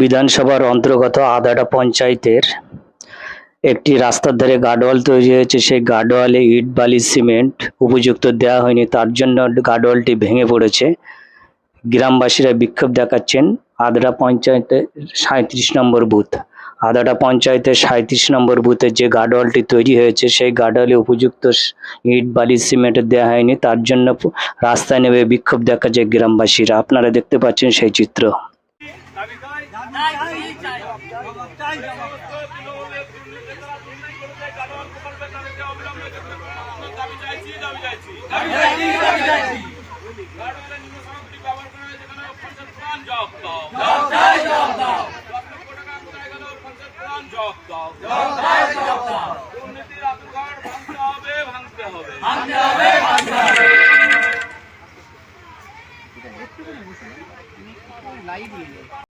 বিধানসভার অন্তর্গত আদাটা পঞ্চায়েতের একটি রাস্তার ধারে গার্ডওয়াল তৈরি হয়েছে। সেই গার্ডওয়ালে ইট বালি সিমেন্ট উপযুক্ত দেওয়া হয়নি, তার জন্য গার্ডওয়ালটি ভেঙে পড়েছে। গ্রামবাসীরা বিক্ষোভ দেখাচ্ছেন। আদাটা পঞ্চায়েতের 37 নম্বর বুথ। আদাটা পঞ্চায়েতের 37 নম্বর বুথে যে গার্ডওয়ালটি তৈরি হয়েছে সেই গার্ডওয়ালে উপযুক্ত ইট বালি সিমেন্ট দেওয়া হয়নি, তার জন্য রাস্তায় নেমে বিক্ষোভ দেখাচ্ছে গ্রামবাসীরা। আপনারা দেখতে পাচ্ছেন সেই চিত্র। ভাঙতে হবে।